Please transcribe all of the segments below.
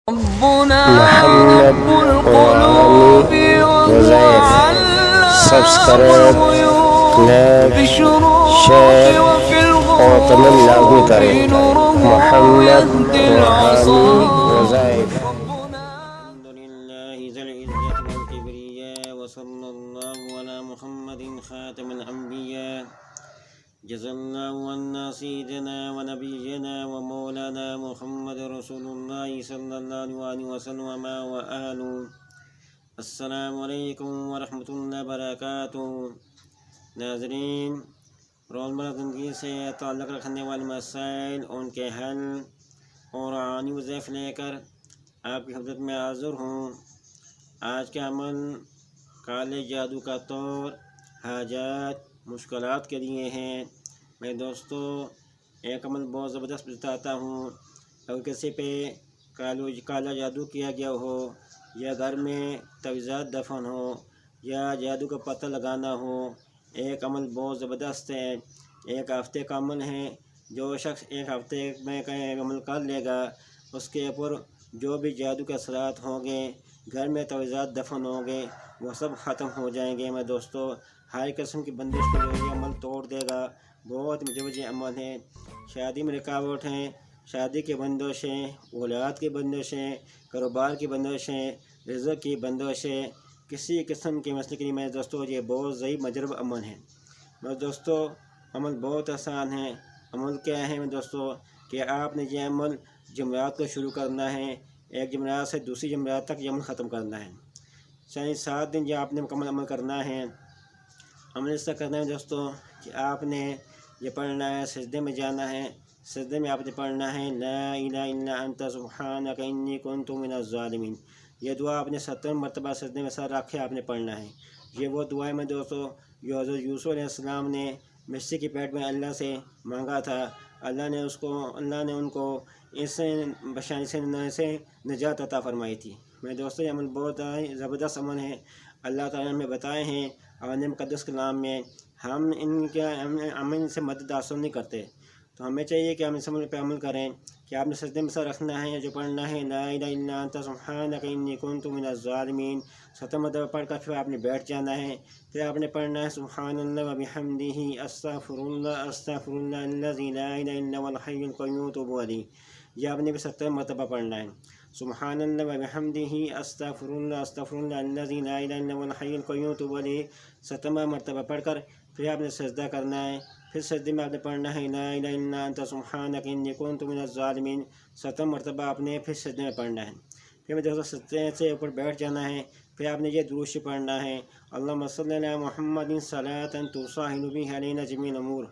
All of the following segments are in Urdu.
ربنا محمد رب القلوب وعلي وهو وزيد علام سبسکرائب الغيوب لائک في الشروق شیئر وفي اور تمام لازمی الغروب کریں نوره محمد يهدي وعلي العصا وزيد ربنا الحمد لله ذي العزة والكبرياء وصلى الله على محمد خاتم الأنبياء جزا الله عنا سيدنا ونبينا ومولانا محمد رسول الله صلى الله عليه وسلم وآله. السلام علیکم ورحمۃ اللہ وبرکاتہ. ناظرین، روزمرہ زندگی سے تعلق رکھنے والے مسائل، ان کے حل اور روحانی وظائف لے کر آپ کی خدمت میں حاضر ہوں. آج کا عمل کالے جادو کا طور حاجات مشکلات کے لیے ہیں. میں دوستو ایک عمل بہت زبردست بتاتا ہوں. اگر کسی پہ کالا جادو کیا گیا ہو، یا گھر میں تعویذات دفن ہو، یا جادو کا پتہ لگانا ہو، ایک عمل بہت زبردست ہے. ایک ہفتے کا عمل ہے. جو شخص ایک ہفتے میں عمل کر لے گا، اس کے اوپر جو بھی جادو کے اثرات ہوں گے، گھر میں تعویذات دفن ہوں گے، وہ سب ختم ہو جائیں گے. میں دوستو ہر قسم کی بندش کو جو یہ عمل توڑ دے گا. بہت متوجہ عمل ہے. شادی میں رکاوٹ ہیں، شادی کی بندشیں، اولاد کی بندشیں، کاروبار کی بندشیں، رزق کی بندشیں، کسی قسم کے مسئلے کے لیے میں دوستو یہ بہت ضعیف مجرب عمل ہے. میں دوستو عمل بہت آسان ہے. عمل کیا ہے میں دوستو کہ آپ نے یہ عمل جمعرات کو شروع کرنا ہے. ایک جمعرات سے دوسری جمعرات تک یہ عمل ختم کرنا ہے. یعنی 7 دن یہ آپ نے مکمل عمل کرنا ہے. عمل اس طرح کرنا ہے دوستو کہ آپ نے یہ پڑھنا ہے، سجدے میں جانا ہے. سجدے میں آپ نے پڑھنا ہے لا الہ الا انت سبحانک انی کنت من الظالمین. یہ دعا آپ نے 70 مرتبہ سجدے میں سر رکھے آپ نے پڑھنا ہے. یہ وہ دعا ہے میں دوستو جو حضرت یوسف علیہ السلام نے مچھلی کے پیٹ میں اللہ سے مانگا تھا. اللہ نے ان کو اس پریشانی سے نجات عطا فرمائی تھی. میں دوستو یہ عمل بہت زبردست عمل ہے. اللہ تعالیٰ نے ہمیں بتائے ہیں اپنے مقدس کلام میں. ہم ان سے مدد حاصل نہیں کرتے، تو ہمیں چاہیے کہ ہم اس عمل پہ عمل کریں کہ آپ نے سجدے میں سر رکھنا ہے. جو پڑھنا ہے لا الہ الا انت سبحانک انی کنت من الظالمین. 7 مرتبہ پڑھ کر پھر آپ نے بیٹھ جانا ہے. پھر آپ نے پڑھنا ہے سبحان اللہ وبحمدہ استغفر اللہ الذی لا الہ الا هو الحی القیوم واتوب الیہ. یہ آپ نے بھی 70 مرتبہ پڑھنا ہے. سبحان اللہ وبحمدہ استغفر اللہ الذی لا الہ الا هو الحی القیوم واتوب الیہ. 70 مرتبہ پڑھ کر پھر آپ نے سجدہ کرنا ہے. پھر سجدے میں آپ نے پڑھنا ہے لا الہ الا انت سبحانک انی کنت من الظالمین. 70 مرتبہ آپ نے پھر سجدے میں پڑھنا ہے. پھر میں دوستوں سجدے سے اوپر بیٹھ جانا ہے. پھر آپ نے یہ درود شریف پڑھنا ہے اللہم صلی علی محمد صلاۃ تصاہل بها علینا جمیع الامور.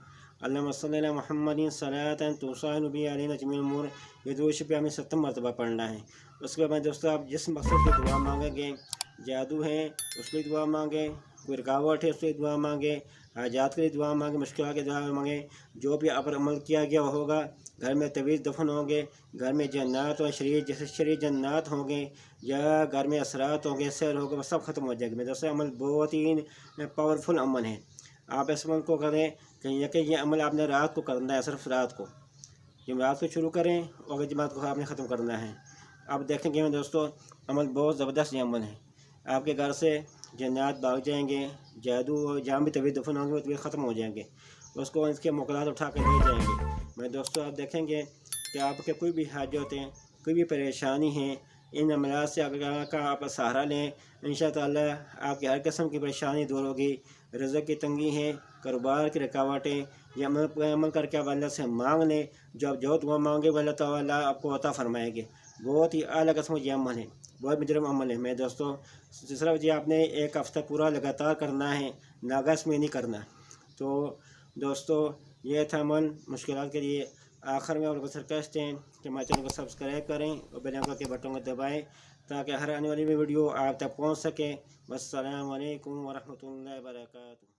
اللہم صلی علی محمد صلاۃ تصاہل بها علینا جمیع الامور. یہ درود شریف ہمیں 70 مرتبہ پڑھنا ہے. اس کے بعد میں دوستوں آپ جس مقصد کی دعا مانگیں گے، جادو ہے اس کی دعا مانگیں، کوئی رکاوٹ ہے اس کی دعا مانگیں، حاجات کے لیے دعا مانگیں، مشکلات کے دعا مانگیں. جو بھی آپ پر عمل کیا گیا ہوگا، گھر میں تعویذ دفن ہوں گے، گھر میں جنات اور شریر جنات ہوں گے، یا گھر میں اثرات ہوں گے، سحر ہوگا، وہ سب ختم ہو جائے گا. میرے دوستوں عمل بہت ہی پاورفل عمل ہے. آپ اس عمل کو کریں کہ یہ عمل آپ نے رات کو کرنا ہے، صرف رات کو. جمعرات کو شروع کریں اور جمعرات کو آپ نے ختم کرنا ہے. آپ دیکھیں گے دوستو عمل بہت زبردست یہ عمل ہے. آپ کے گھر سے جنات بھاگ جائیں گے، جادو جہاں بھی طبیعت دفن ہوں گے وہ طبیعت ختم ہو جائیں گے. اس کو اس کے مقدار اٹھا کے لے جائیں گے. میں دوستو آپ دیکھیں گے کہ آپ کے کوئی بھی حاجتیں، کوئی بھی پریشانی ہیں، ان عملات سے اگر آپ سہارا لیں انشاء تعالیٰ آپ کی ہر قسم کی پریشانی دور ہوگی. رزق کی تنگی ہے، کاروبار کی رکاوٹیں، یہ عمل کر کے آپ اللہ سے مانگ لیں. جو آپ جو دعا مانگے وہ اللہ تعالیٰ آپ کو عطا فرمائیں گے. بہت ہی اعلیٰ قسم یہ عمل ہے، بہت مجرم عمل ہے. میں دوستو تیسرا جی آپ نے ایک ہفتہ پورا لگاتار کرنا ہے، ناگاس میں نہیں کرنا. تو دوستو یہ تھا عمل مشکلات کے لیے. آخر میں اور بس ریکویسٹ ہے کہ ہمارے چینل کو سبسکرائب کریں اور بیل آئیکن کے بٹن کو دبائیں تاکہ ہر آنے والی ویڈیو آپ تک پہنچ سکے. والسلام علیکم ورحمۃ اللہ وبرکاتہ.